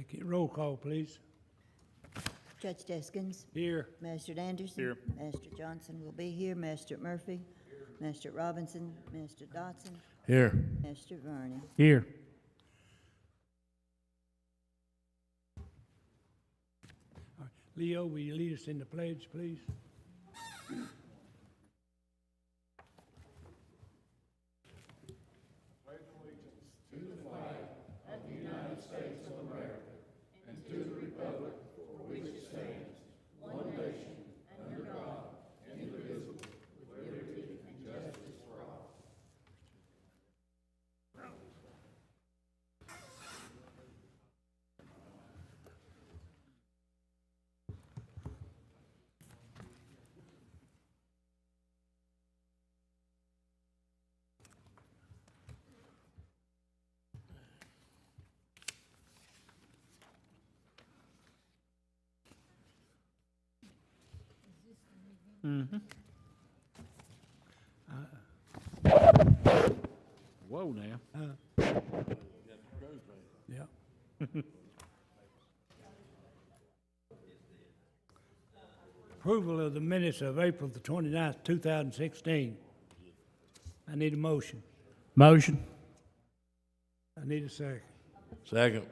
Thank you. Roll call, please. Judge Deskins. Here. Master Anderson. Here. Master Johnson will be here. Master Murphy. Master Robinson. Master Dotson. Here. Master Varney. Here. All right. Leo, will you lead us in the pledge, please? Whoa now. Yeah. Approval of the minutes of April the 29th, 2016. I need a motion. Motion. I need a second. Second.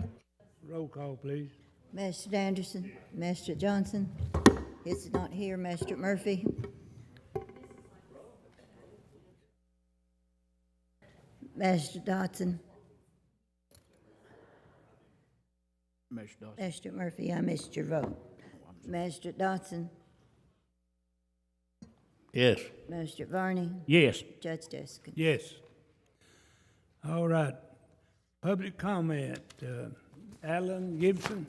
Roll call, please. Master Anderson. Master Johnson is not here. Master Murphy. Master Dotson. Motion. Master Murphy, I missed your vote. Master Dotson. Yes. Master Varney. Yes. Judge Deskins. Yes. All right. Public comment. Alan Gibson.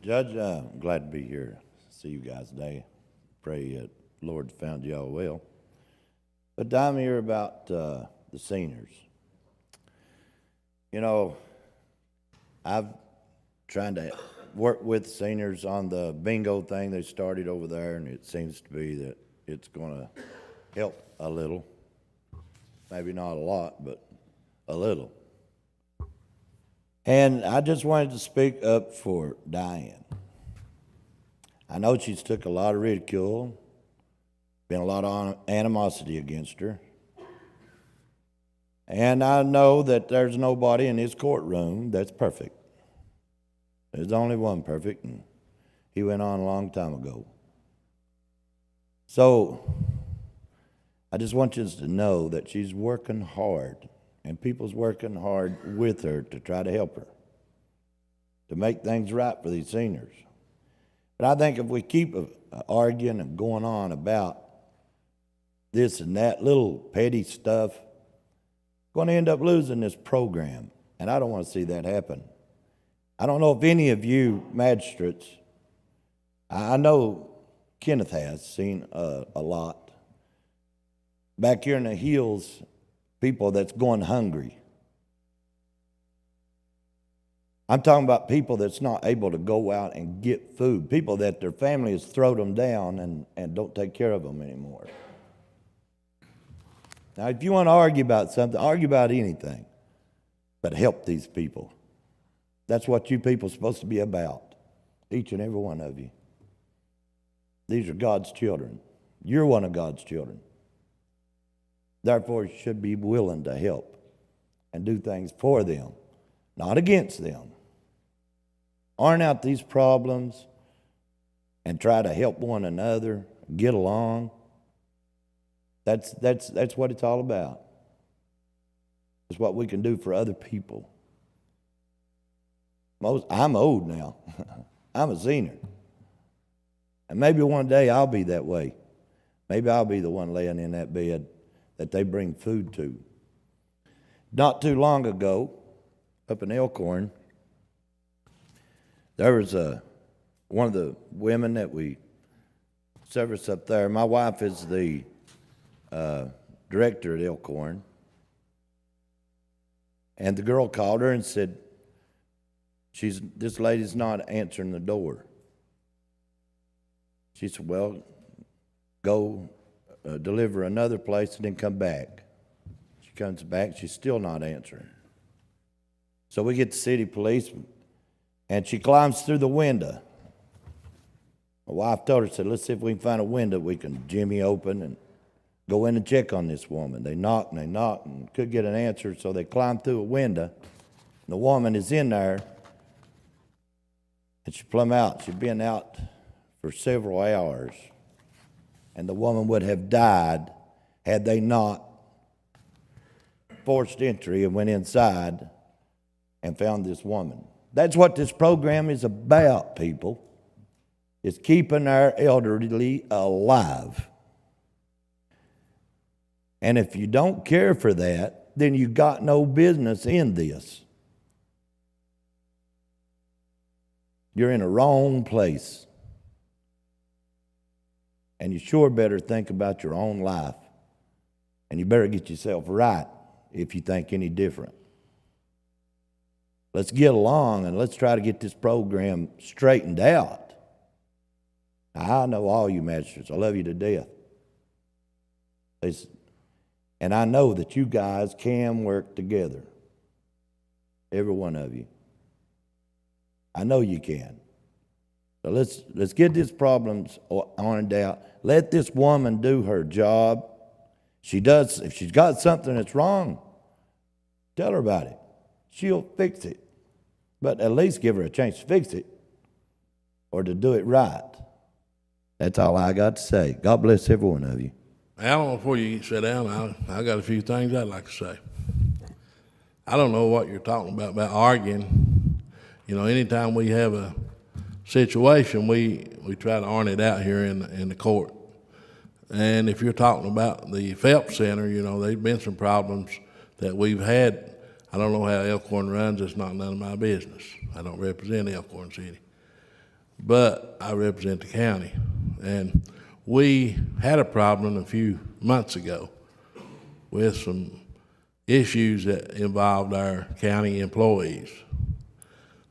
Judge, I'm glad to be here. See you guys today. Pray that Lord found you all well. But I'm here about the seniors. You know, I've tried to work with seniors on the bingo thing they started over there, and it seems to be that it's going to help a little. Maybe not a lot, but a little. And I just wanted to speak up for Diane. I know she's took a lot of ridicule, been a lot of animosity against her. And I know that there's nobody in this courtroom that's perfect. There's only one perfect, and he went on a long time ago. So I just want you to know that she's working hard, and people's working hard with her to try to help her, to make things right for these seniors. But I think if we keep arguing and going on about this and that little petty stuff, we're going to end up losing this program, and I don't want to see that happen. I don't know if any of you magistrates, I know Kenneth has seen a lot. Back here in the hills, people that's going hungry. I'm talking about people that's not able to go out and get food, people that their family has thrown them down and don't take care of them anymore. Now, if you want to argue about something, argue about anything, but help these people. That's what you people are supposed to be about, each and every one of you. These are God's children. You're one of God's children. Therefore, you should be willing to help and do things for them, not against them. Iron out these problems and try to help one another, get along. That's what it's all about. It's what we can do for other people. I'm old now. I'm a senior. And maybe one day I'll be that way. Maybe I'll be the one laying in that bed that they bring food to. Not too long ago, up in Elkhorn, there was one of the women that we service up there. My wife is the director at Elkhorn. And the girl called her and said, this lady's not answering the door. She said, well, go deliver another place and then come back. She comes back, she's still not answering. So we get the city police, and she climbs through the window. My wife told her, said, let's see if we can find a window we can jimmy open and go in and check on this woman. They knocked and couldn't get an answer, so they climbed through a window. The woman is in there, and she plumb out. She'd been out for several hours, and the woman would have died had they not forced entry and went inside and found this woman. That's what this program is about, people. It's keeping our elderly alive. And if you don't care for that, then you got no business in this. You're in a wrong place. And you sure better think about your own life. And you better get yourself right if you think any different. Let's get along and let's try to get this program straightened out. I know all you magistrates. I love you to death. And I know that you guys can work together. Every one of you. I know you can. So let's get these problems ironed out. Let this woman do her job. If she's got something that's wrong, tell her about it. She'll fix it. But at least give her a chance to fix it or to do it right. That's all I got to say. God bless every one of you. Alan, before you sit down, I got a few things I'd like to say. I don't know what you're talking about arguing. You know, anytime we have a situation, we try to iron it out here in the court. And if you're talking about the Phelps Center, you know, there's been some problems that we've had. I don't know how Elkhorn runs. It's not none of my business. I don't represent Elkhorn City. But I represent the county. And we had a problem a few months ago with some issues that involved our county employees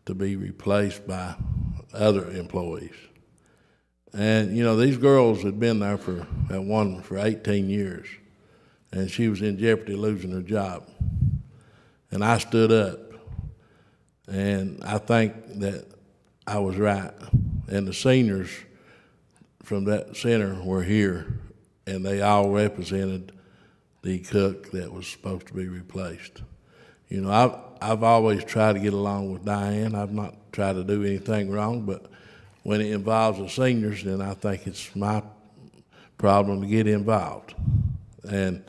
to be replaced by other employees. And, you know, these girls had been there for 18 years, and she was in jeopardy of losing her job. And I stood up, and I think that I was right. And the seniors from that center were here, and they all represented the cook that was supposed to be replaced. You know, I've always tried to get along with Diane. I've not tried to do anything wrong, but when it involves the seniors, then I think it's my problem to get involved. And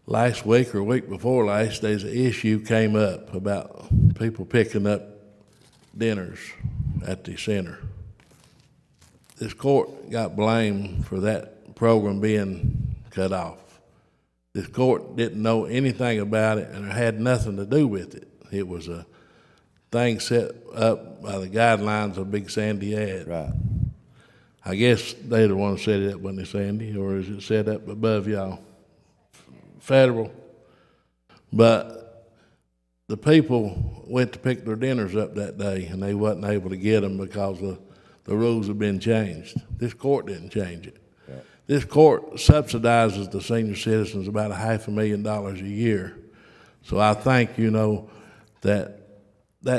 last week or week before last, there's an issue came up about people picking up dinners at the center. This court got blamed for that program being cut off. This court didn't know anything about it, and it had nothing to do with it. It was a thing set up by the guidelines of Big Sandy ad. Right. I guess they're the ones set it up, wasn't it, Sandy? Or is it set up above y'all? Federal. But the people went to pick their dinners up that day, and they wasn't able to get them because the rules have been changed. This court didn't change it. Yeah. This court subsidizes the senior citizens about $500,000 a year. So I think, you know, that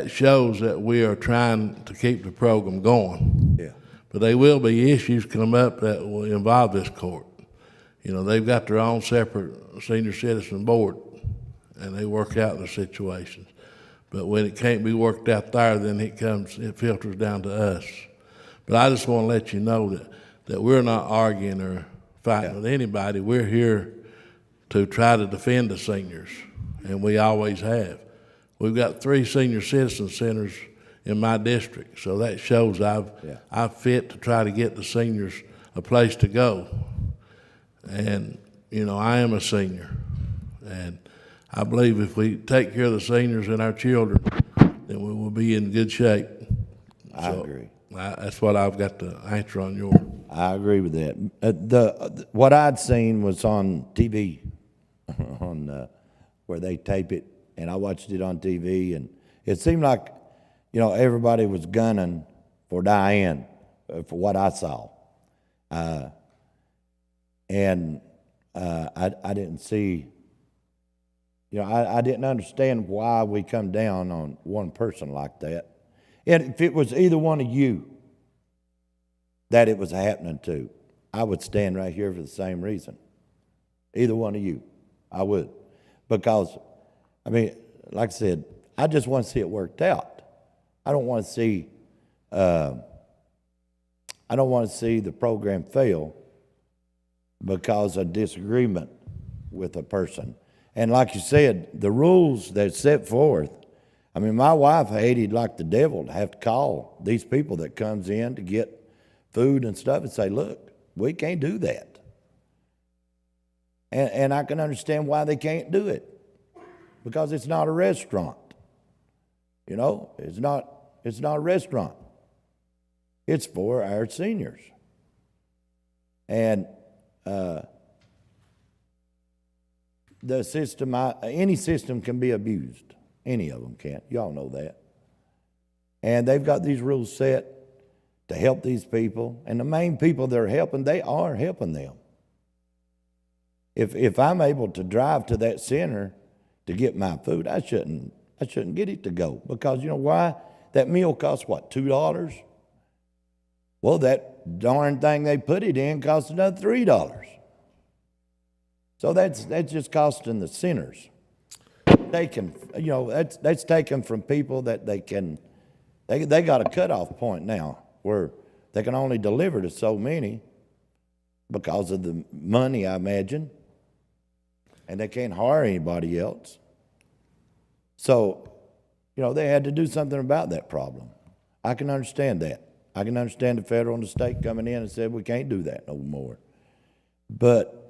shows that we are trying to keep the program going. Yeah. But there will be issues come up that will involve this court. You know, they've got their own separate senior citizen board, and they work out the situations. But when it can't be worked out there, then it filters down to us. But I just want to let you know that we're not arguing or fighting with anybody. We're here to try to defend the seniors, and we always have. We've got 3 senior citizen centers in my district, so that shows I'm fit to try to get the seniors a place to go. And, you know, I am a senior, and I believe if we take care of the seniors and our children, then we will be in good shape. I agree. That's what I've got to answer on yours. I agree with that. What I'd seen was on TV, on where they tape it, and I watched it on TV, and it seemed like, you know, everybody was gunning for Diane, for what I saw. And I didn't see, I didn't understand why we come down on one person like that. And if it was either one of you that it was happening to, I would stand right here for the same reason. Either one of you, I would. Because, like I said, I just want to see it worked out. I don't want to see the program fail because of disagreement with a person. And like you said, the rules that set forth, my wife hated like the devil to have to call these people that comes in to get food and stuff and say, look, we can't do that. And I can understand why they can't do it. Because it's not a restaurant. It's not a restaurant. It's for our seniors. And the system, any system can be abused. Any of them can. Y'all know that. And they've got these rules set to help these people. And the main people they're helping, they are helping them. If I'm able to drive to that center to get my food, I shouldn't get it to go. Because you know why? That meal costs what, $2? Well, that darn thing they put it in costs another $3. So that's just costing the centers. That's taken from people that they got a cutoff point now where they can only deliver to so many because of the money, I imagine, and they can't hire anybody else. So, they had to do something about that problem. I can understand that. I can understand the federal and the state coming in and said we can't do that no more. But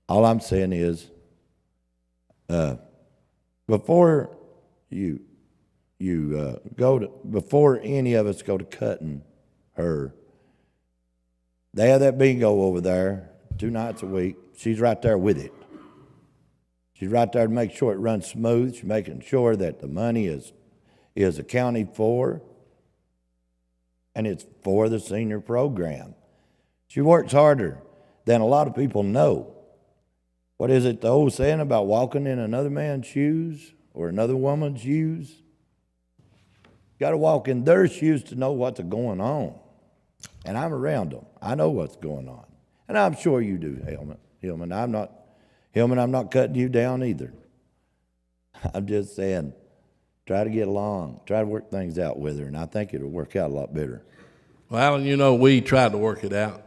all I'm saying is, before before any of us go to cutting her, they have that bingo over there 2 nights a week. She's right there with it. She's right there to make sure it runs smooth. She's making sure that the money is accounted for, and it's for the senior program. She works harder than a lot of people know. What is it the old saying about walking in another man's shoes or another woman's shoes? You got to walk in their shoes to know what's going on. And I'm around them. I know what's going on. And I'm sure you do, Hillman. I'm not cutting you down either. I'm just saying, try to get along. Try to work things out with her, and I think it'll work out a lot better. Well, Alan, we tried to work it out.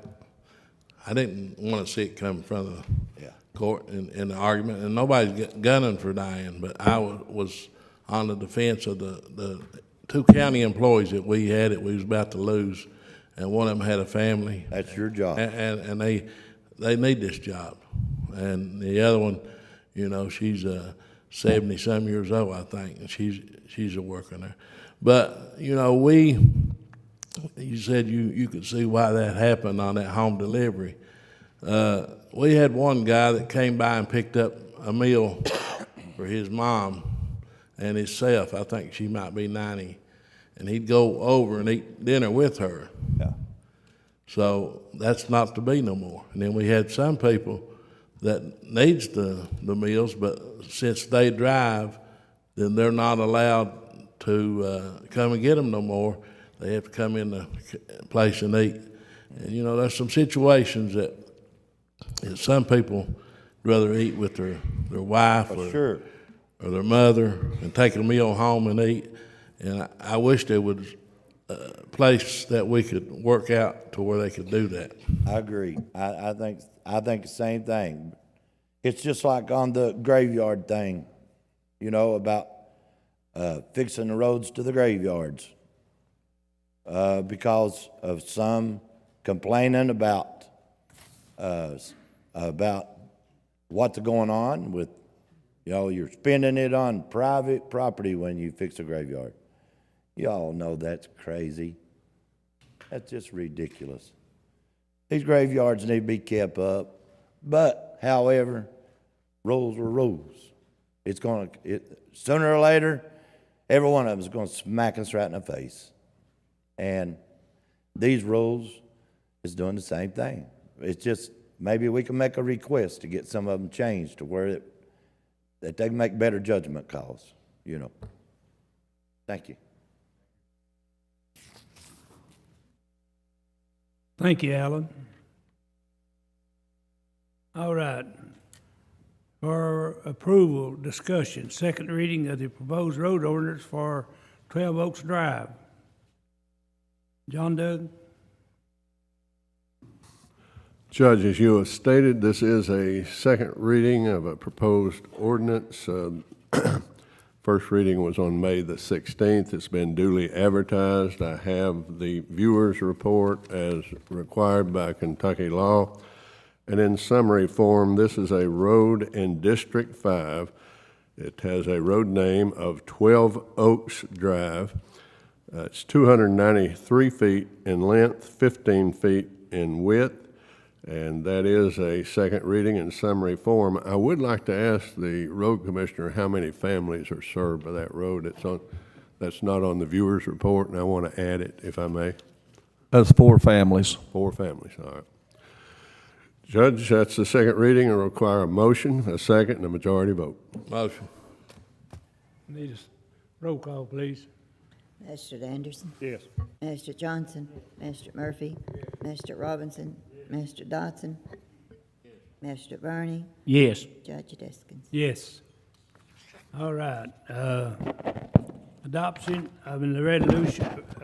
I didn't want to see it come in front of the court in the argument, and nobody's gunning for Diane, but I was on the defense of the 2 county employees that we had that we was about to lose, and one of them had a family. That's your job. And they need this job. And the other one, she's 70-some years old, I think, and she's a worker there. But, you said you could see why that happened on that home delivery. We had one guy that came by and picked up a meal for his mom and himself. I think she might be 90. And he'd go over and eat dinner with her. Yeah. So that's not to be no more. And then we had some people that needs the meals, but since they drive, then they're not allowed to come and get them no more. They have to come in the place and eat. And, there's some situations that some people rather eat with their wife or their mother and take a meal home and eat. And I wish there was a place that we could work out to where they could do that. I agree. I think the same thing. It's just like on the graveyard thing, about fixing the roads to the graveyards. Because of some complaining about what's going on with, you're spending it on private property when you fix a graveyard. Y'all know that's crazy. That's just ridiculous. These graveyards need to be kept up. But, however, rules are rules. Sooner or later, every one of them is going to smack us right in the face. And these rules is doing the same thing. It's just maybe we can make a request to get some of them changed to where that they can make better judgment calls, you know. Thank you. Thank you, Alan. All right. For approval, discussion, second reading of the proposed road ordinance for 12 Oaks Drive. John Doug? Judge, as you have stated, this is a second reading of a proposed ordinance. First reading was on May the 16th. It's been duly advertised. I have the viewer's report as required by Kentucky law. And in summary form, this is a road in District 5. It has a road name of 12 Oaks Drive. It's 293 feet in length, 15 feet in width, and that is a second reading in summary form. I would like to ask the road commissioner how many families are served by that road. That's not on the viewer's report, and I want to add it, if I may. That's 4 families. 4 families, all right. Judge, that's the second reading. It'll require a motion, a second, and a majority vote. Motion. Need a roll call, please. Mr. Anderson? Yes. Mr. Johnson? Mr. Murphy? Mr. Robinson? Mr. Dodson? Mr. Burney? Yes. Judge Deskins? Yes. All right. Adoption of a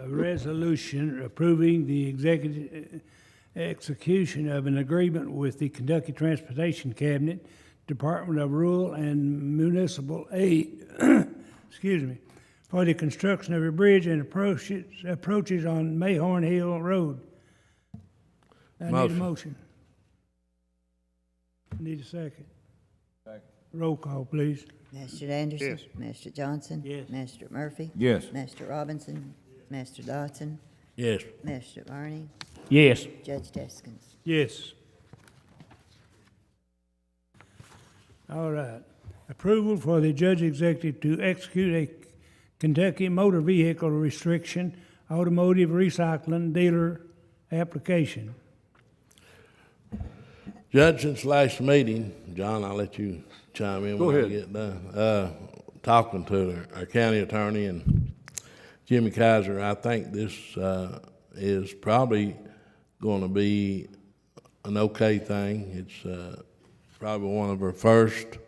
resolution approving the executive execution of an agreement with the Kentucky Transportation Cabinet, Department of Rural and Municipal Aid, excuse me, for the construction of a bridge and approaches on Mayhorn Hill Road. I need a motion. Need a second. Roll call, please. Mr. Anderson? Mr. Johnson? Yes. Mr. Murphy? Yes. Mr. Robinson? Mr. Dodson? Yes. Mr. Burney? Yes. Judge Deskins? Yes. All right. Approval for the judge executive to execute a Kentucky motor vehicle restriction automotive recycling dealer application. Judge, since last meeting, John, I'll let you chime in Go when I ahead. get done. Talking to our county attorney and Jimmy Kaiser, I think this is probably going to be an okay thing. It's probably one of our first,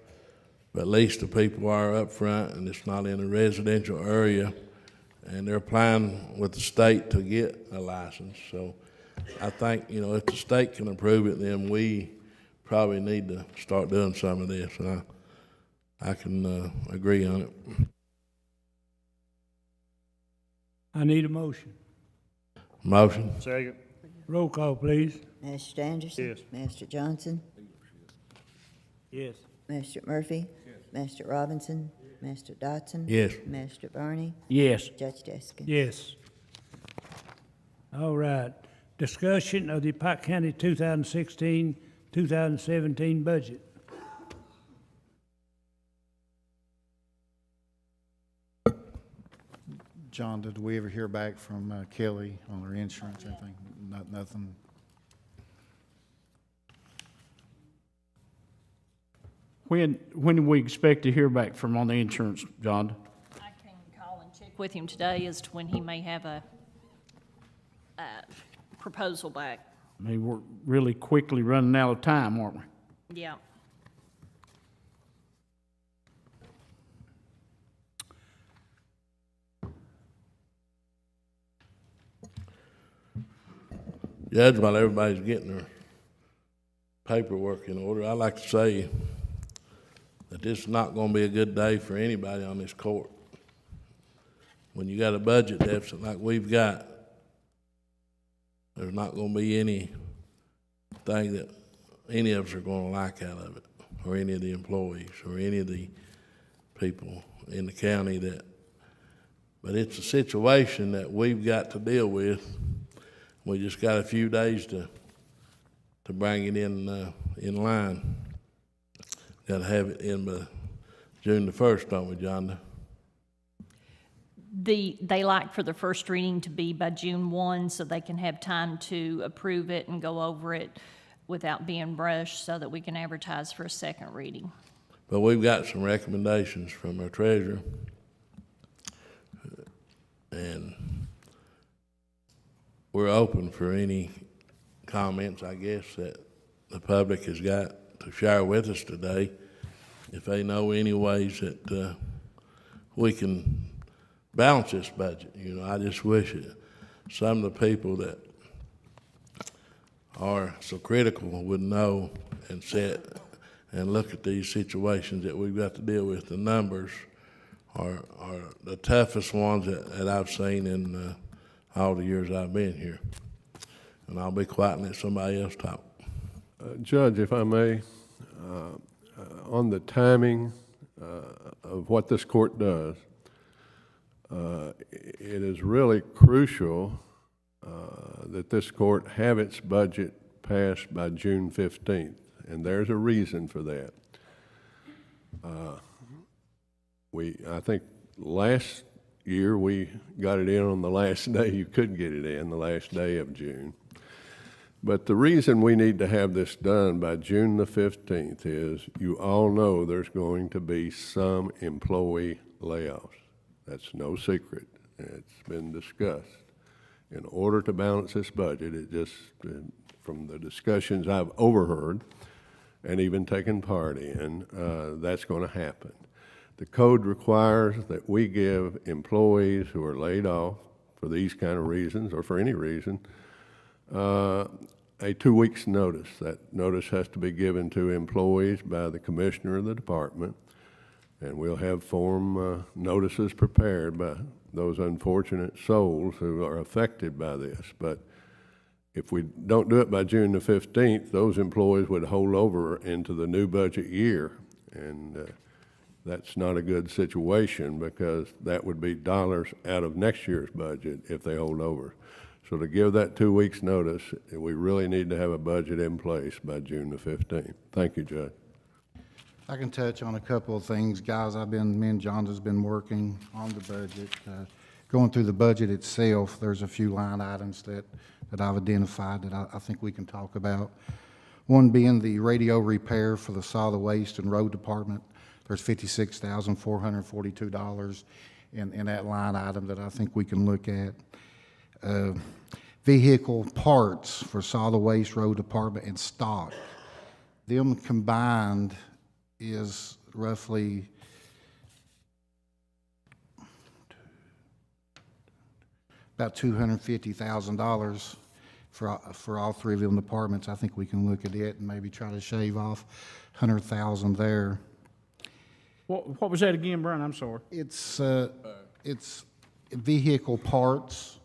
but at least the people are up front, and it's not in a residential area, and they're applying with the state to get a license. So I think, if the state can approve it, then we probably need to start doing some of this, and I can agree on it. I need a motion. Motion? Second. Roll call, please. Mr. Anderson? Yes. Mr. Johnson? Yes. Mr. Murphy? Mr. Robinson? Mr. Dodson? Yes. Mr. Burney? Yes. Judge Deskins? Yes. All right. Discussion of the Pike County 2016-2017 budget. John, did we ever hear back from Kelly on her insurance or anything? Nothing? When do we expect to hear back from on the insurance, John? I can call and check with him today as to when he may have a proposal back. I mean, we're really quickly running out of time, aren't we? Yeah. Judge, while everybody's getting their paperwork in order, I'd like to say that this is not going to be a good day for anybody on this court. When you got a budget deficit like we've got, there's not going to be anything that any of us are going to like out of it, or any of the employees, or any of the people in the county but it's a situation that we've got to deal with. We just got a few days to bring it in line. Got to have it in by June the 1st, don't we, John? They like for the first reading to be by June 1, so they can have time to approve it and go over it. without being brushed so that we can advertise for a second reading. But we've got some recommendations from our treasurer. And we're open for any comments, I guess, that the public has got to share with us today. If they know any ways that we can balance this budget. You know, I just wish that some of the people that are so critical would know and sit and look at these situations that we've got to deal with. The numbers are the toughest ones that I've seen in all the years I've been here. And I'll be quiet and let somebody else talk. Judge, if I may, on the timing of what this court does, it is really crucial that this court have its budget passed by June 15th, and there's a reason for that. I think last year we got it in on the last day you could get it in, the last day of June. But the reason we need to have this done by June the 15th is you all know there's going to be some employee layoffs. That's no secret. It's been discussed. In order to balance this budget, it just, from the discussions I've overheard and even taken part in, that's going to happen. The code requires that we give employees who are laid off for these kind of reasons or for any reason a 2 weeks notice. That notice has to be given to employees by the commissioner of the department, and we'll have form notices prepared by those unfortunate souls who are affected by this. But if we don't do it by June the 15th, those employees would hold over into the new budget year, and that's not a good situation because that would be dollars out of next year's budget if they hold over. So to give that 2 weeks notice, we really need to have a budget in place by June the 15th. Thank you, Judge. I can touch on a couple of things. Guys, me and John has been working on the budget. Going through the budget itself, there's a few line items that I've identified that I think we can talk about. One being the radio repair for the solid waste and road department. There's $56,442 in that line item that I think we can look at. Vehicle parts for solid waste, road department, and stock. Them combined is roughly about $250,000 for all three of them departments. I think we can look at it and maybe try to shave off $100,000 there. What was that again, Brian? I'm sorry. It's vehicle parts.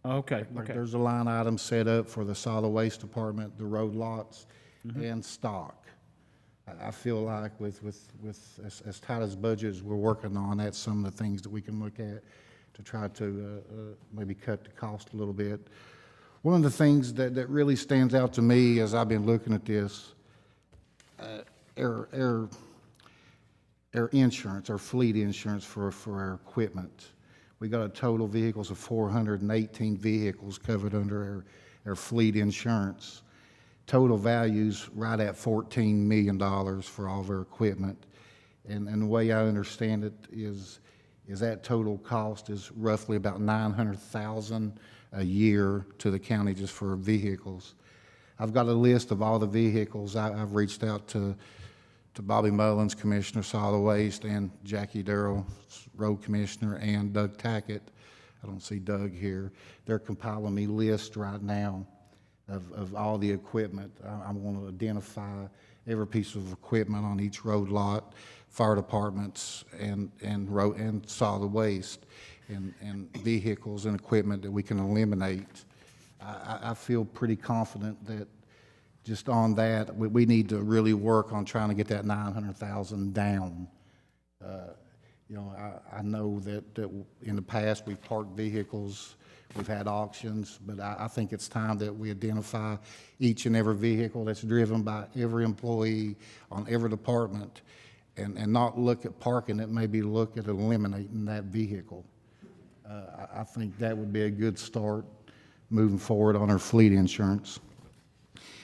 Okay. There's a line item set up for the solid waste department, the road lots, and stock. I feel like with as tight as budgets we're working on, that's some of the things that we can look at to try to maybe cut the cost a little bit. One of the things that really stands out to me as I've been looking at this, our insurance, our fleet insurance for our equipment. We got a total vehicles of 418 vehicles covered under our fleet insurance. Total values right at $14 million for all of our equipment. And the way I understand it is that total cost is roughly about $900,000 a year to the county just for vehicles. I've got a list of all the vehicles. I've reached out to Bobby Mullins, Commissioner Solid Waste, and Jackie Darrell, Road Commissioner, and Doug Tackett. I don't see Doug here. They're compiling me list right now of all the equipment. I want to identify every piece of equipment on each road lot, fire departments, and solid waste, and vehicles and equipment that we can eliminate. I feel pretty confident that just on that, we need to really work on trying to get that $900,000 down. You know, I know that in the past we've parked vehicles, we've had auctions, but I think it's time that we identify each and every vehicle that's driven by every employee on every department and not look at parking it, maybe look at eliminating that vehicle. I think that would be a good start moving forward on our fleet insurance.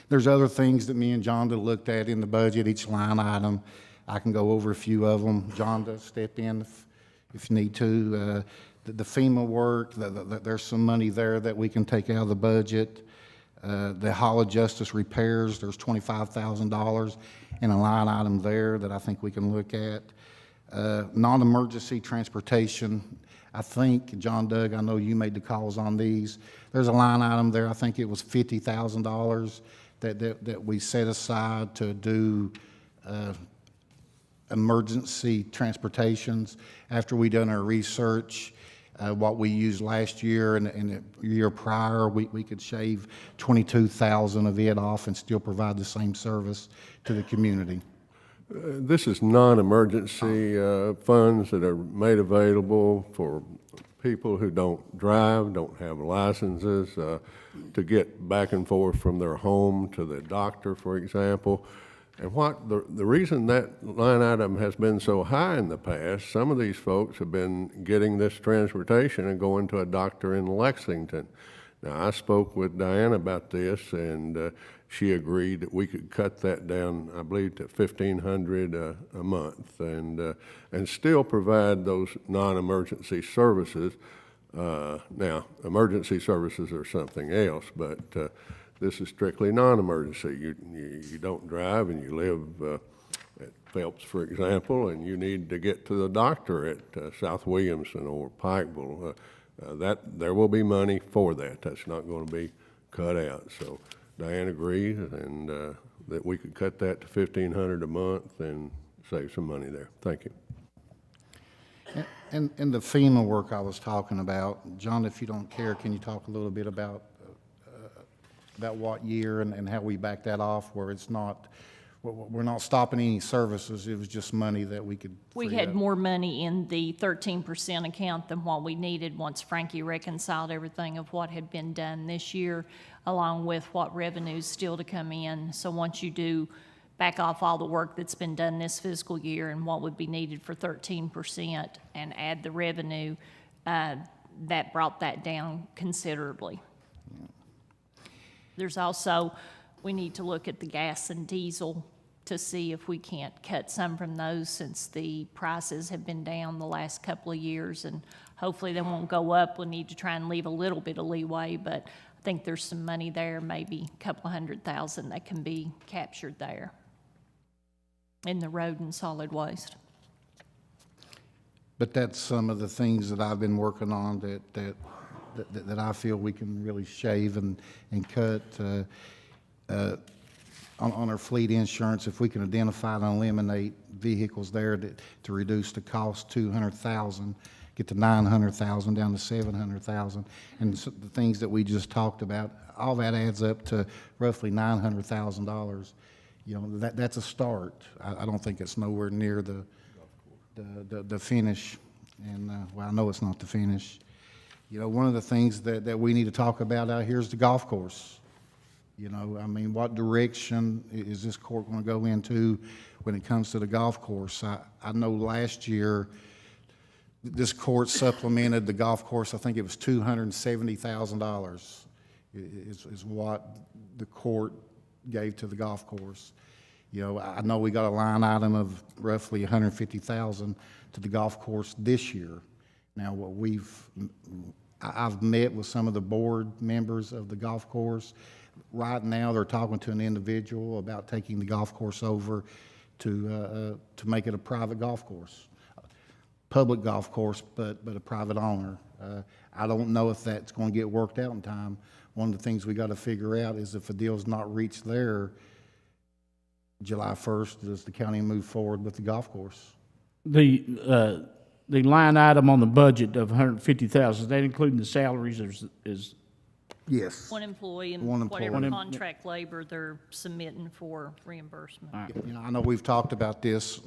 There's other things that me and John looked at in the budget, each line item. I can go over a few of them. John does step in if you need to. The FEMA work, there's some money there that we can take out of the budget. The Hall of Justice repairs, there's $25,000 in a line item there that I think we can look at. Non-emergency transportation, I think, John Doug, I know you made the calls on these. There's a line item there, I think it was $50,000 that we set aside to do emergency transportations. After we done our research, what we used last year and the year prior, we could shave $22,000 of it off and still provide the same service to the community. This is non-emergency funds that are made available for people who don't drive, don't have licenses, to get back and forth from their home to the doctor, for example. And what the reason that line item has been so high in the past, some of these folks have been getting this transportation and going to a doctor in Lexington. Now, I spoke with Diane about this, and she agreed that we could cut that down, I believe, to $1,500 a month, and still provide those non-emergency services. Now, emergency services are something else, but this is strictly non-emergency. You don't drive and you live at Phelps, for example, and you need to get to the doctor at South Williamson or Pikeville. There will be money for that. That's not going to be cut out. So Diane agrees, and that we could cut that to $1,500 a month and save some money there. Thank you. And the FEMA work I was talking about, John, if you don't care, can you talk a little bit about what year and how we back that off, where it's not, we're not stopping any services, it was just money that we could We free had up. more money in the 13% account than what we needed once Frankie reconciled everything of what had been done this year, along with what revenue's still to come in. So once you do back off all the work that's been done this fiscal year and what would be needed for 13% and add the revenue, that brought that down considerably. There's also, we need to look at the gas and diesel to see if we can't cut some from those, since the prices have been down the last couple of years, and hopefully they won't go up. We'll need to try and leave a little bit of leeway, but I think there's some money there, maybe a couple $100,000 that can be captured there in the road and solid waste. But that's some of the things that I've been working on that I feel we can really shave and cut. On our fleet insurance, if we can identify and eliminate vehicles there to reduce the cost $200,000, get to $900,000 down to $700,000, and the things that we just talked about, all that adds up to roughly $900,000. You know, that's a start. I don't think it's nowhere near the finish, and well, I know it's not the finish. You know, one of the things that we need to talk about out here is the golf course. You know, I mean, what direction is this court going to go into when it comes to the golf course? I know last year this court supplemented the golf course. I think it was $270,000 is what the court gave to the golf course. You know, I know we got a line item of roughly $150,000 to the golf course this year. Now, I've met with some of the board members of the golf course. Right now, they're talking to an individual about taking the golf course over to make it a private golf course, public golf course, but a private owner. I don't know if that's going to get worked out in time. One of the things we got to figure out is if a deal's not reached there July 1st, does the county move forward with the golf course? The line item on the budget of $150,000, is that including the salaries, is Yes. One employee and One employee. whatever contract labor they're submitting for reimbursement. You know, I know we've talked about this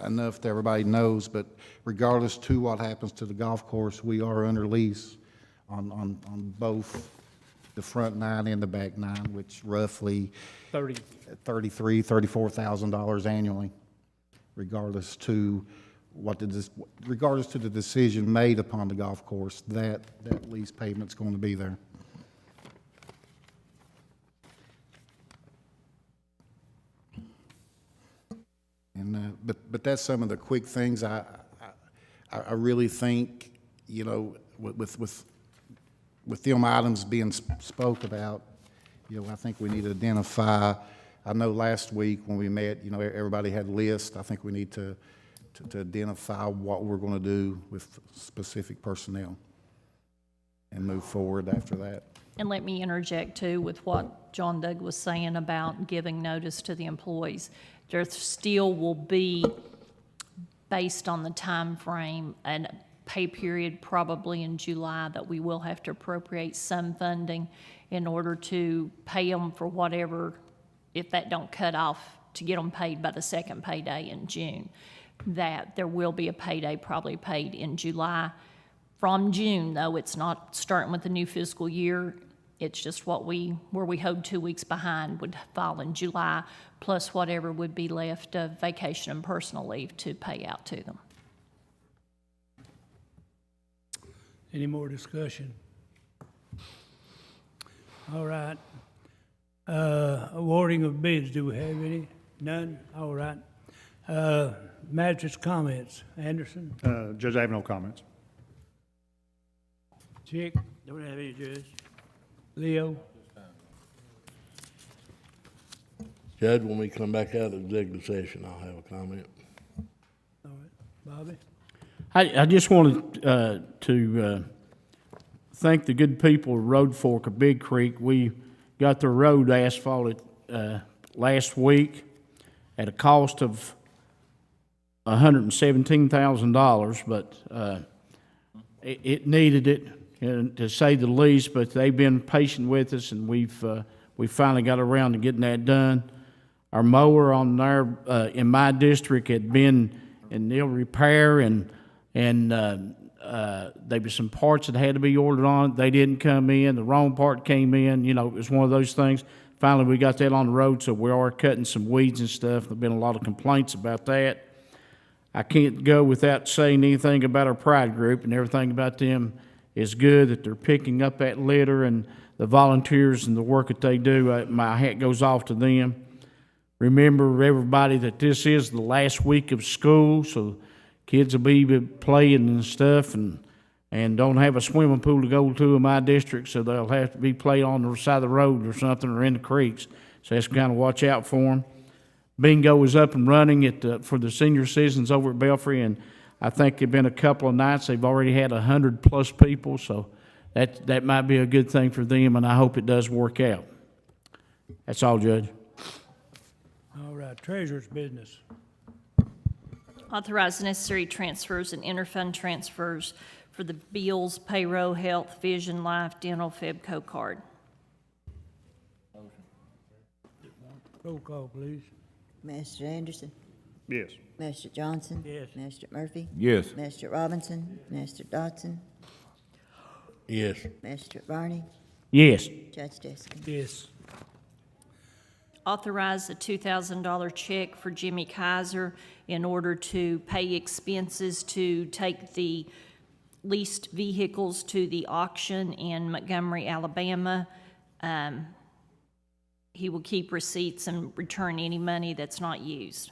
enough that everybody knows, but regardless to what happens to the golf course, we are under lease on both the front nine and the back nine, which roughly $33,000, $34,000 annually, regardless to the decision made upon the golf course, that lease payment's going to be there. And, but that's some of the quick things I really think, you know, with them items being spoke about, you know, I think we need to identify. I know last week when we met, you know, everybody had lists. I think we need to identify what we're going to do with specific personnel and move forward after that. And let me interject too with what John Doug was saying about giving notice to the employees. There still will be, based on the time frame, and pay period probably in July that we will have to appropriate some funding in order to pay them for whatever, if that don't cut off, to get them paid by the second payday in June. That there will be a payday probably paid in July. From June, though, it's not starting with the new fiscal year. It's just where we hold 2 weeks behind would fall in July, plus whatever would be left of vacation and personal leave to pay out to them. Any more discussion? All right. Awarding of bids, do we have any? None? All right. Magistrate's comments. Anderson? Judge, I have no comments. Chick? Don't have any, Judge. Leo? Judge, when we come back out of executive session, I'll have a comment. All right. Bobby? I just wanted to thank the good people of Road Fork of Big Creek. We got their road asphalted last week at a cost of $117,000, but it needed it, to say the least. But they've been patient with us, and we finally got around to getting that done. Our mower on there in my district had been in ill repair, and there was some parts that had to be ordered on it. They didn't come in. The wrong part came in. You know, it was one of those things. Finally, we got that on the road, so we are cutting some weeds and stuff. There've been a lot of complaints about that. I can't go without saying anything about our Pride group, and everything about them is good, that they're picking up that litter and the volunteers and the work that they do. My hat goes off to them. Remember, everybody, that this is the last week of school, so kids will be playing and stuff, and don't have a swimming pool to go to in my district, so they'll have to be playing on the side of the road or something, or in the creeks. So that's kind of watch out for them. Bingo is up and running for the senior citizens over at Belfry, and I think there've been a couple of nights they've already had 100+ people, so that might be a good thing for them, and I hope it does work out. That's all, Judge. All right. Treasurer's business. Authorize necessary transfers and interfund transfers for the bills, payroll, health, vision, life, dental, FEBCO card. Roll call, please. Master Anderson, Yes. Master Johnson. Yes. Master Murphy, Yes. Master Robinson, Master Dodson, Yes. Master Barney, Yes. Judge Deskin. Yes. Authorize a $2,000 check for Jimmy Kaiser in order to pay expenses to take the leased vehicles to the auction in Montgomery, Alabama. He will keep receipts and return any money that's not used.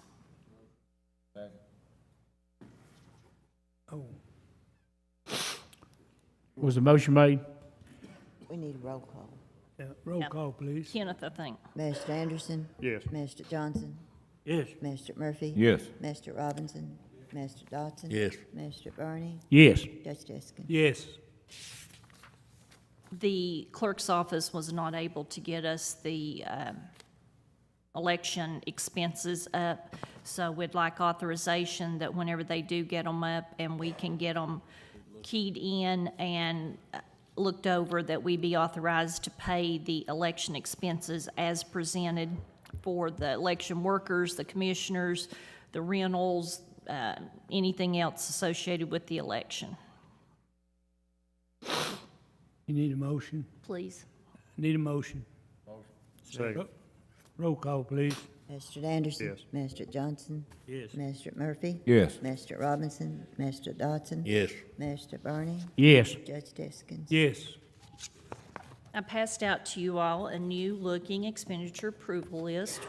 Oh, Was the motion made? We need a roll call. yeah. Roll Yep. call, please. Kenneth, I think. Master Anderson, Yes. Master Johnson, Yes. Master Murphy. Yes. Master Robinson, Master Dodson. Yes. Master Barney, Yes. Judge Deskin. Yes. The clerk's office was not able to get us the election expenses up, so we'd like authorization that whenever they do get them up and we can get them keyed in and looked over, that we be authorized to pay the election expenses as presented for the election workers, the commissioners, the rentals, anything else associated with the election. You need a motion? Please. Need a motion? Second. Roll call, please. Master Anderson. Yes. Master Johnson. Yes. Master Murphy. Yes. Master Robinson, Master Dodson. Yes. Master Barney, Yes. Judge Deskin. Yes. I passed out to you all a new looking expenditure approval list.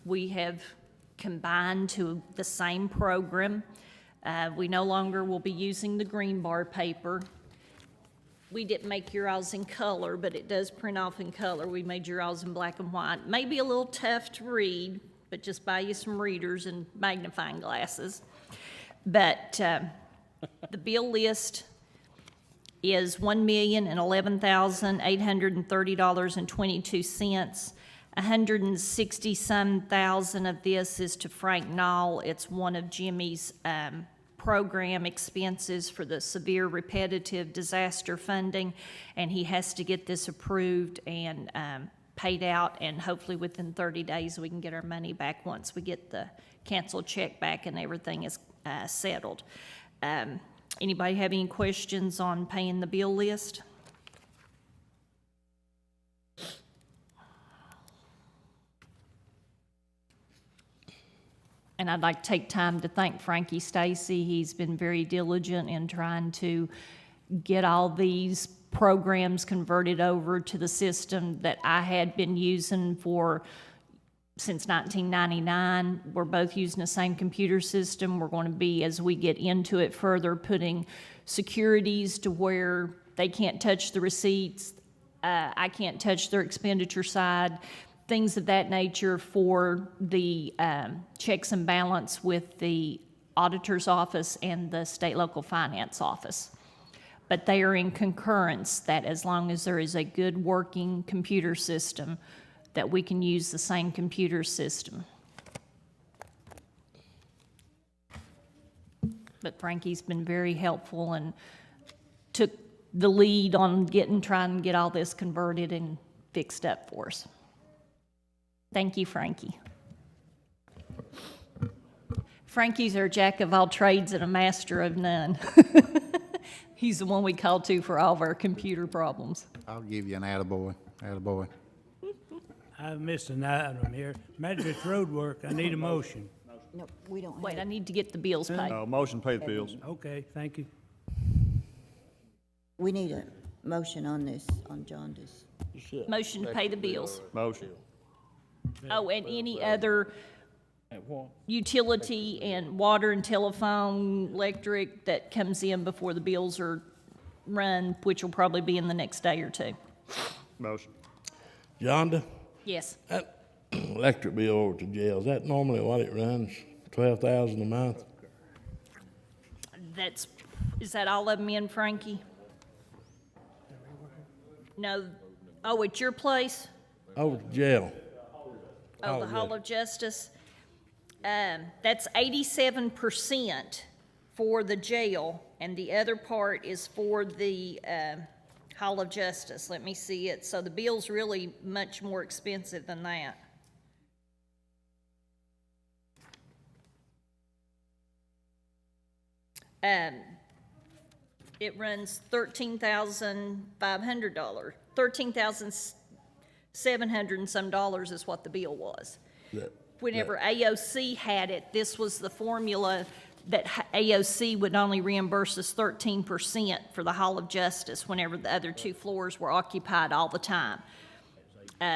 We have combined to the same program. We no longer will be using the green bar paper. We didn't make yours in color, but it does print off in color. We made yours in black and white. Maybe a little tough to read, but just buy you some readers and magnifying glasses. But the bill list is $1,011,830.22. 160-some thousand of this is to Frank Knoll. It's one of Jimmy's program expenses for the severe repetitive disaster funding, and he has to get this approved and paid out, and hopefully within 30 days we can get our money back once we get the canceled check back and everything is settled. Anybody have any questions on paying the bill list? And I'd like to take time to thank Frankie Stacy. He's been very diligent in trying to get all these programs converted over to the system that I had been using since 1999. We're both using the same computer system. We're going to be, as we get into it further, putting securities to where they can't touch the receipts, I can't touch their expenditure side, things of that nature for the checks and balance with the auditor's office and the state local finance office. But they are in concurrence that as long as there is a good working computer system, that we can use the same computer system. But Frankie's been very helpful and took the lead on trying to get all this converted and fixed up for us. Thank you, Frankie. Frankie's our jack of all trades and a master of none. He's the one we call to for all of our computer problems. I'll give you an attaboy, attaboy. I've missed an item here. Magistrate's road work, I need a motion. No, we don't Wait, I have, need to get the bills paid. No, motion to pay the bills. Okay, thank you. we need a motion on this, on Jaundice. Motion to pay the bills. Motion. Oh, and any other utility and water and telephone, electric that comes in before the bills are run, which will probably be in the next day or two. Motion. Yonda, Yes. that electric bill over to jail, is that normally what it runs? 12,000 a month? Is that all of them in, Frankie? No, oh, at your place? Over to jail. Oh, the Hall of Justice? That's 87% for the jail, and the other part is for the Hall of Justice. Let me see it. So the bill's really much more expensive than that. It runs $13,500. $13,700 and some dollars is what the bill was. Whenever AOC had it, this was the formula that AOC would only reimburse us 13% for the Hall of Justice whenever the other two floors were occupied all the time.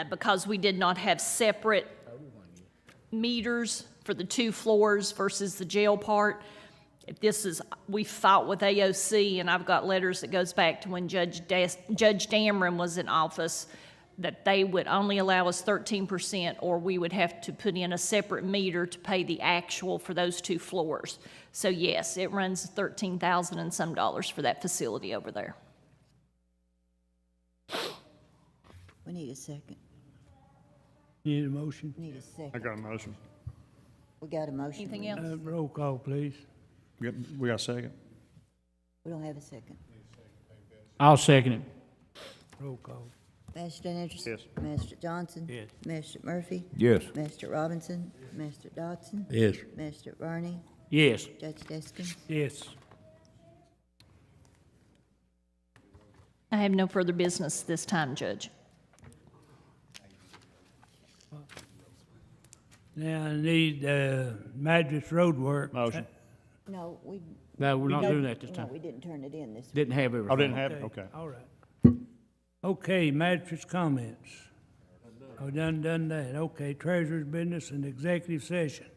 Because we did not have separate meters for the two floors versus the jail part. We fought with AOC, and I've got letters that goes back to when Judge Dameron was in office, that they would only allow us 13%, or we would have to put in a separate meter to pay the actual for those two floors. So yes, it runs $13,000 and some dollars for that facility over there. We need a second. Need a motion? Need a I second. got a motion. We got a motion. Anything else? Roll call, please. We got a second. We don't have a second. I'll second it. Roll call. Magistrate Anderson? Yes. Magistrate Johnson? Yes. Magistrate Murphy? Yes. Magistrate Robinson? Magistrate Dodson? Yes. Magistrate Varney? Yes. Judge Deskins? Yes. I have no further business this time, Judge. Now I need Magistrate's road work. Motion. No, we. No, we're not no, doing that this No, time. we didn't turn it in this week. Didn't have everything. Oh, didn't have it? Okay. All right. Okay, magistrate's comments. Oh, done that. Okay, treasurer's business and executive session.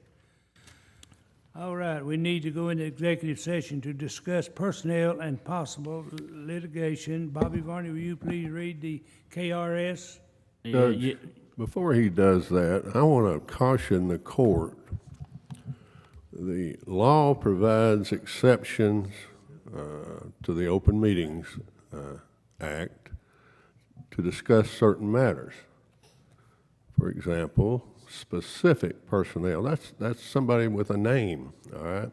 All right, we need to go into executive session to discuss personnel and possible litigation. Bobby Varney, will you please read the KRS? Judge, before he does that, I want to caution the court. The law provides exceptions to the Open Meetings Act to discuss certain matters. For example, specific personnel. That's somebody with a name, all right?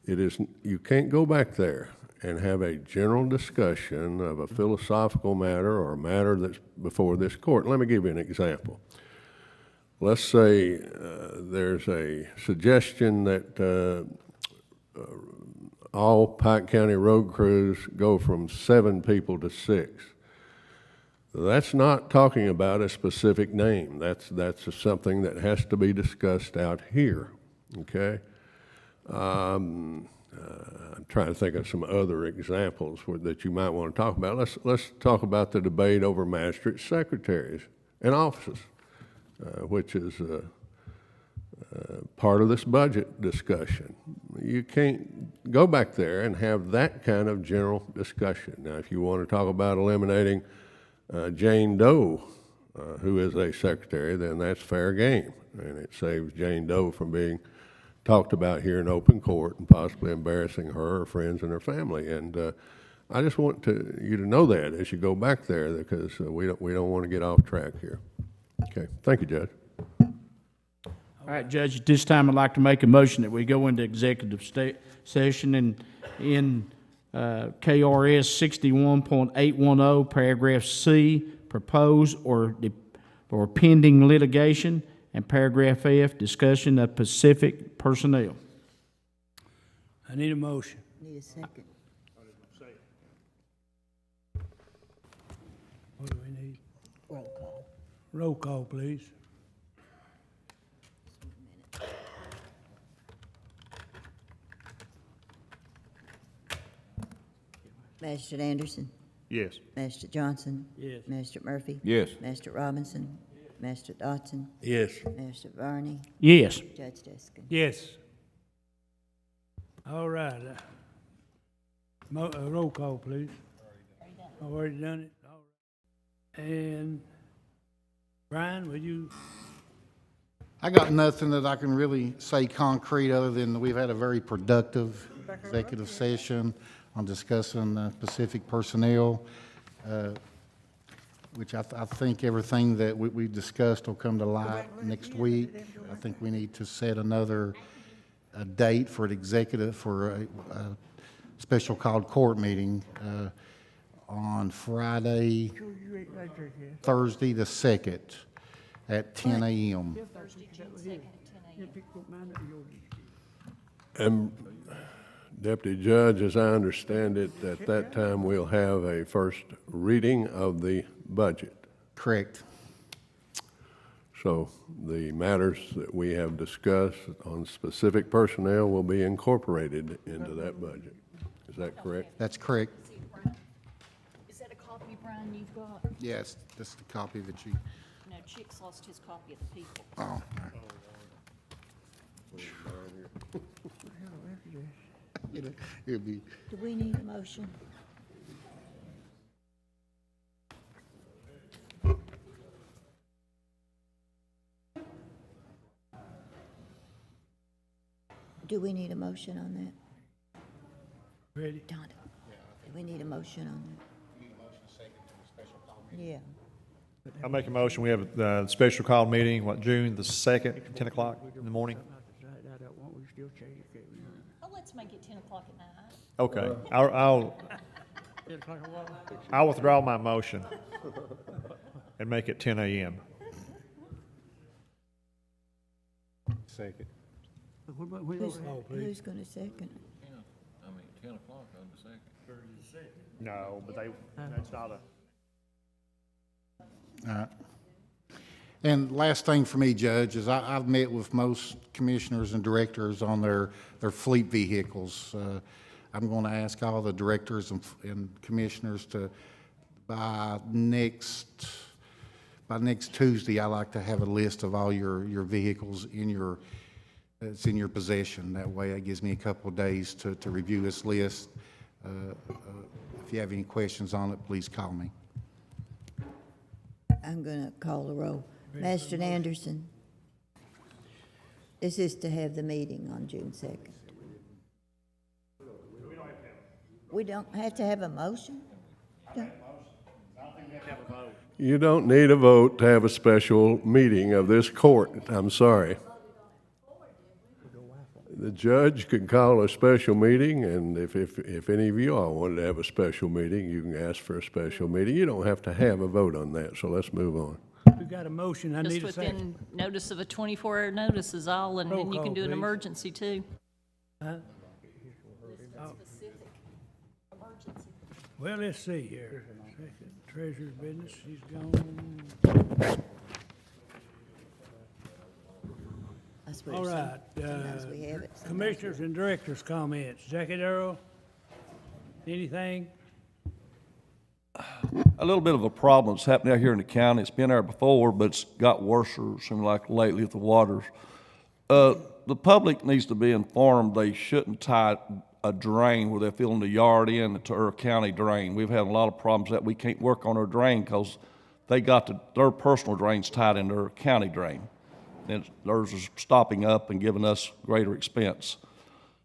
It is, you can't go back there and have a general discussion of a philosophical matter or a matter that's before this court. Let me give you an example. Let's say there's a suggestion that all Pike County road crews go from 7 people to 6. That's not talking about a specific name. That's something that has to be discussed out here, okay? I'm trying to think of some other examples that you might want to talk about. Let's talk about the debate over magistrate secretaries and offices, which is part of this budget discussion. You can't go back there and have that kind of general discussion. Now, if you want to talk about eliminating Jane Doe, who is a secretary, then that's fair game, and it saves Jane Doe from being talked about here in open court and possibly embarrassing her, her friends, and her family. And I just want you to know that as you go back there, because we don't want to get off track here. Okay, thank you, Judge. All right, Judge, at this time, I'd like to make a motion that we go into executive session and in KRS 61.810, paragraph C, propose or pending litigation, and paragraph F, discussion of Pacific personnel. I need a motion. Need a second. What do we need? Roll call. Roll call, please. Magistrate Anderson. Yes. Magistrate Johnson. Yes. Magistrate Murphy. Yes. Magistrate Robinson. Magistrate Dodson. Yes. Magistrate Varney. Yes. Judge Deskin. Yes. All right. Roll call, please. I've already done it. All right. And Brian, will you? I got nothing that I can really say concrete other than we've had a very productive executive session on discussing Pacific personnel, which I think everything that we've discussed will come to light next week. I think we need to set another date for a special called court meeting on Friday, Thursday the 2nd at 10 a.m. And Deputy Judge, as I understand it, at that time we'll have a first reading of the budget. Correct. So the matters that we have discussed on specific personnel will be incorporated into that budget. Is that correct? That's correct. Is that a copy, Brian, you've got? Yes, that's the copy that you, No, Chick's lost his copy of the people. oh. It'll be, Do we need a motion? Do we need a motion on that? Ready? Donna, do we need a motion on that? Yeah. I'll make a motion. We have the special call meeting, June the 2nd, 10 o'clock in the morning? Oh, let's make it 10 o'clock at night. Okay. I'll withdraw my motion and make it 10 a.m. second. Who's going to second? No, but that's not a. All right. And last thing for me, Judge, is I've met with most commissioners and directors on their fleet vehicles. I'm going to ask all the directors and commissioners to, by next Tuesday, I like to have a list of all your vehicles in your it's in your possession. That way, it gives me a couple of days to review this list. If you have any questions on it, please call me. I'm gonna call the roll. Master Anderson? This is to have the meeting on June 2nd. We don't have to have a motion? You don't need a vote to have a special meeting of this court. I'm sorry. The judge could call a special meeting, and if any of you all wanted to have a special meeting, you can ask for a special meeting. You don't have to have a vote on that, so let's move on. We got a motion, I Just need a second. within notice of a 24-hour notice is all, and Roll then you call, can do an please. emergency too. Well, let's see here. Second treasurer's business, she's gone. I suppose All right, sometimes we have it. sometimes we commissioners and directors' comments. Jackie Darrell, anything? A little bit of a problem that's happening out here in the county. It's been there before, but it's got worse, it seems like lately with the waters. The public needs to be informed they shouldn't tie a drain where they're filling the yard in to our county drain. We've had a lot of problems that we can't work on our drain because they got their personal drains tied into their county drain. And theirs is stopping up and giving us greater expense.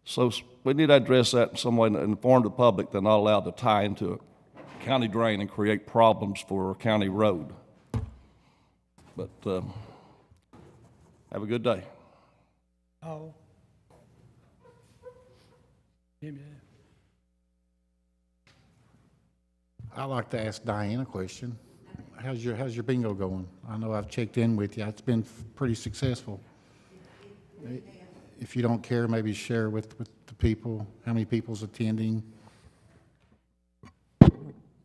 So we need to address that in some way and inform the public they're not allowed to tie into a county drain and create problems for a county road. But have a good day. Oh. I'd like to ask Diane a question. How's your bingo going? I know I've checked in with you. It's been pretty successful. If you don't care, maybe share with the people, how many people's attending?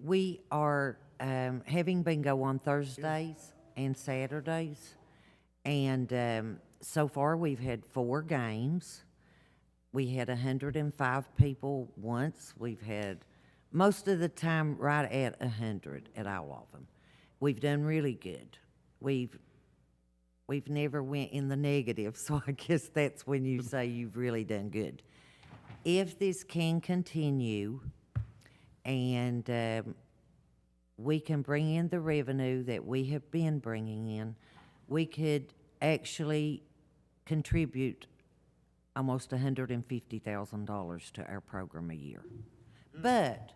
We are having bingo on Thursdays and Saturdays, and so far we've had 4 games. We had 105 people once. We've had most of the time right at 100 at all of them. We've done really good. We've never went in the negative, so I guess that's when you say you've really done good. If this can continue and we can bring in the revenue that we have been bringing in, we could actually contribute almost $150,000 to our program a year. But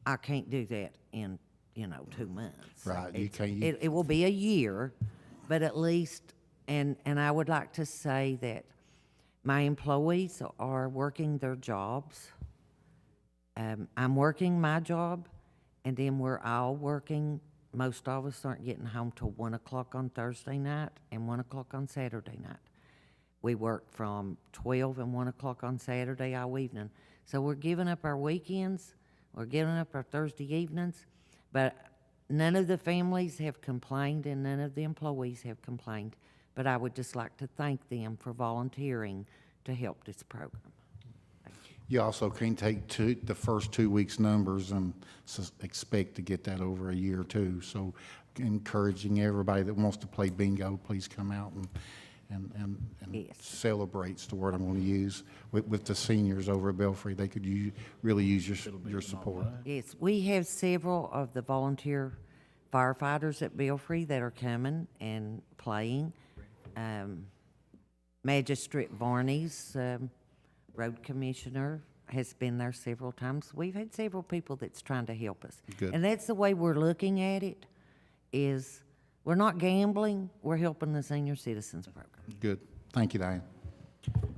I can't do that in 2 months. Right, you It's- can't- It will be a year, but at least, and I would like to say that my employees are working their jobs. I'm working my job, and then we're all working. Most of us aren't getting home till 1 o'clock on Thursday night and 1 o'clock on Saturday night. We work from 12 and 1 o'clock on Saturday all evening. So we're giving up our weekends, we're giving up our Thursday evenings, but none of the families have complained and none of the employees have complained. But I would just like to thank them for volunteering to help this program. You also can take the first 2 weeks' numbers and expect to get that over a year too. So encouraging everybody that wants to play bingo, please come out and Yes. celebrate's the word I'm going to use, with the seniors over at Belfry. They could really use your support. Yes, we have several of the volunteer firefighters at Belfry that are coming and playing. Magistrate Varney's road commissioner has been there several times. We've had several people that's trying to help us. Good. And that's the way we're looking at it, is we're not gambling, we're helping the senior citizens program. Good. Thank you, Diane.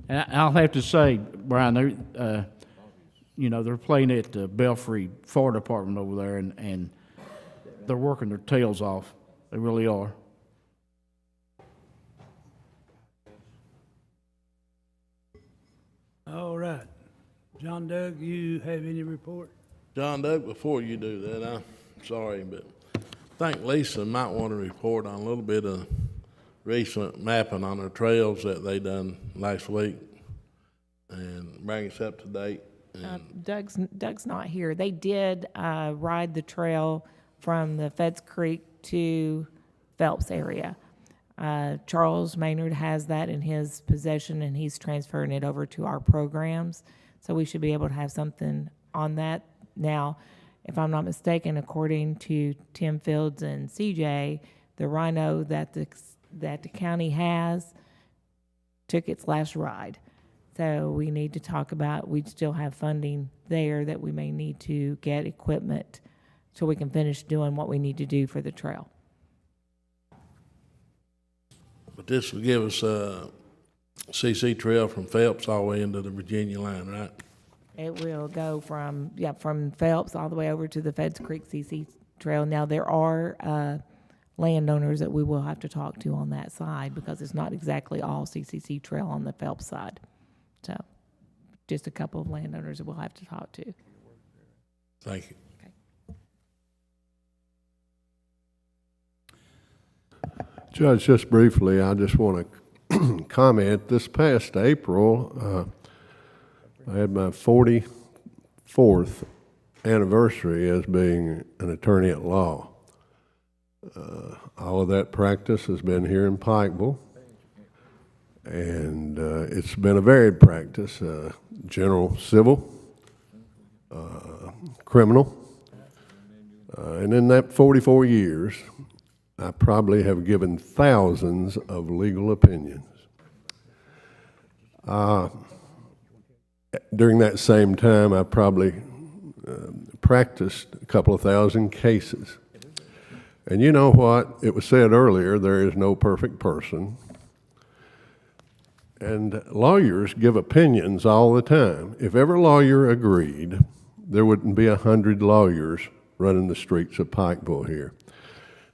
And I'll have to say, Brian, they're playing at the Belfry Fire Department over there, and they're working their tails off. They really are. All right. John Doug, you have any report? John Doug, before you do that, I'm sorry, but I think Lisa might want to report on a little bit of recent mapping on the trails that they done last week and bring us up to date. And Doug's not here. They did ride the trail from the Feds Creek to Phelps area. Charles Maynard has that in his possession, and he's transferring it over to our programs. So we should be able to have something on that. Now, if I'm not mistaken, according to Tim Fields and CJ, the Rhino that the county has took its last ride. So we need to talk about, we still have funding there that we may need to get equipment so we can finish doing what we need to do for the trail. But this will give us a CC trail from Phelps all the way into the Virginia line, right? It will go from Phelps all the way over to the Feds Creek CC Trail. Now, there are landowners that we will have to talk to on that side because it's not exactly all CCC Trail on the Phelps side. So just a couple of landowners that we'll have to talk to. Thank you. Judge, just briefly, I just want to comment. This past April, I had my 44th anniversary as being an attorney at law. All of that practice has been here in Pikeville, and it's been a varied practice, general civil, criminal, and in that 44 years, I probably have given thousands of legal opinions. During that same time, I probably practiced a couple of thousand cases. And you know what? It was said earlier, there is no perfect person. And lawyers give opinions all the time. If every lawyer agreed, there wouldn't be 100 lawyers running the streets of Pikeville here.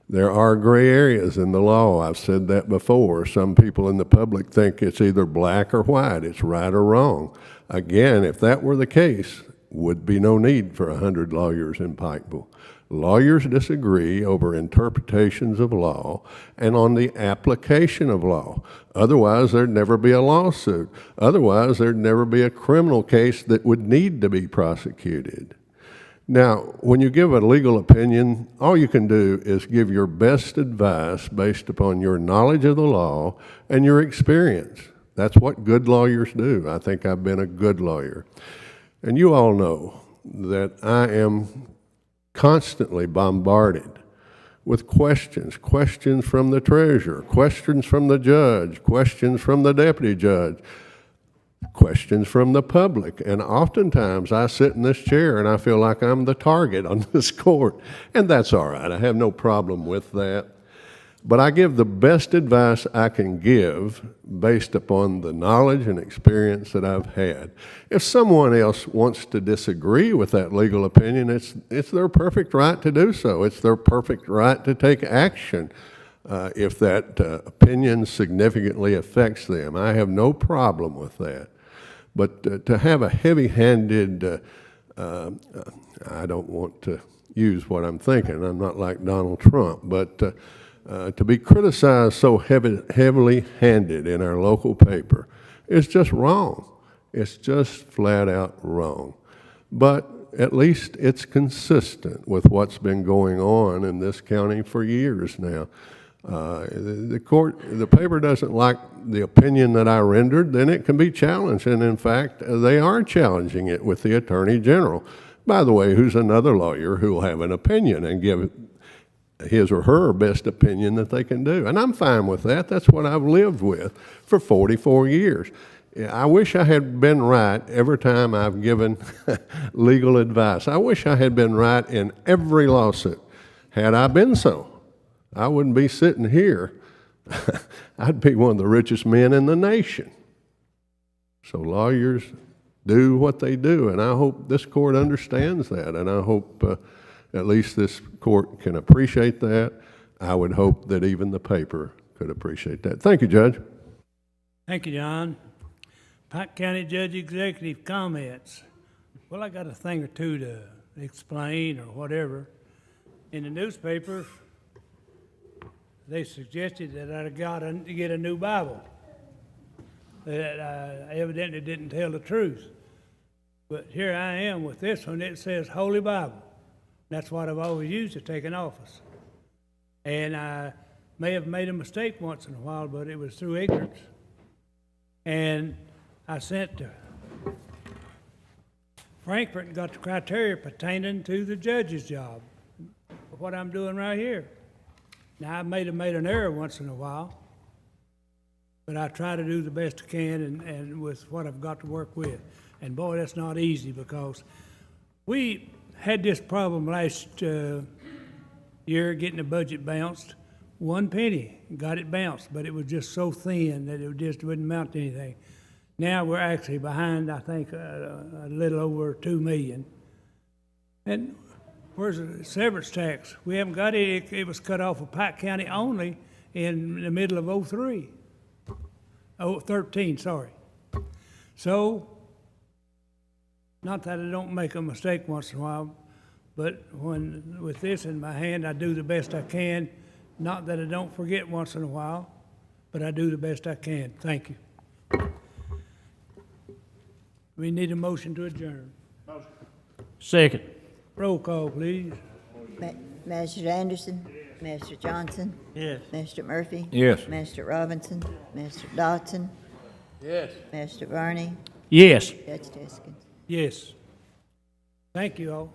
There are gray areas in the law. I've said that before. Some people in the public think it's either black or white. It's right or wrong. Again, if that were the case, would be no need for 100 lawyers in Pikeville. Lawyers disagree over interpretations of law and on the application of law. Otherwise, there'd never be a lawsuit. Otherwise, there'd never be a criminal case that would need to be prosecuted. Now, when you give a legal opinion, all you can do is give your best advice based upon your knowledge of the law and your experience. That's what good lawyers do. I think I've been a good lawyer. And you all know that I am constantly bombarded with questions from the treasurer, questions from the judge, questions from the deputy judge, questions from the public. And oftentimes I sit in this chair and I feel like I'm the target on this court. And that's all right. I have no problem with that. But I give the best advice I can give based upon the knowledge and experience that I've had. If someone else wants to disagree with that legal opinion, it's their perfect right to do so. It's their perfect right to take action if that opinion significantly affects them. I have no problem with that. But to have a heavy-handed, I don't want to use what I'm thinking. I'm not like Donald Trump, but to be criticized so heavily handed in our local paper is just wrong. It's just flat out wrong. But at least it's consistent with what's been going on in this county for years now. The paper doesn't like the opinion that I rendered, then it can be challenged. And in fact, they are challenging it with the Attorney General, by the way, who's another lawyer who will have an opinion and give his or her best opinion that they can do. And I'm fine with that. That's what I've lived with for 44 years. I wish I had been right every time I've given legal advice. I wish I had been right in every lawsuit. Had I been so, I wouldn't be sitting here. I'd be one of the richest men in the nation. So lawyers do what they do, and I hope this court understands that, and I hope at least this court can appreciate that. I would hope that even the paper could appreciate that. Thank you, Judge. Thank you, John. Pike County Judge Executive comments. Well, I got a thing or two to explain or whatever. In the newspaper, they suggested that I'd got to get a new Bible. That evidently didn't tell the truth. But here I am with this one. It says Holy Bible. That's what I've always used to take an office. And may have made a mistake once in a while, but it was through ignorance. And I sent to Frankfurt and got the criteria pertaining to the judge's job, what I'm doing right here. Now, I may have made an error once in a while, but I try to do the best I can and with what I've got to work with. And boy, that's not easy, because we had this problem last year getting the budget bounced. 1 penny, got it bounced, but it was just so thin that it just wouldn't amount to anything. Now we're actually behind, I think, a little over 2 million. And where's the severance tax? We haven't got it. It was cut off of Pike County only in the middle of 03. 13, sorry. So, not that I don't make a mistake once in a while, but when, with this in my hand, I do the best I can. Not that I don't forget once in a while, but I do the best I can. Thank you. We need a motion to adjourn. Second. Roll call, please. Mr. Anderson? Mr. Johnson? Yes. Mr. Murphy? Yes. Mr. Robinson? Mr. Dodson? Yes. Mr. Varney? Yes. Judge Deskins? Yes. Thank you all.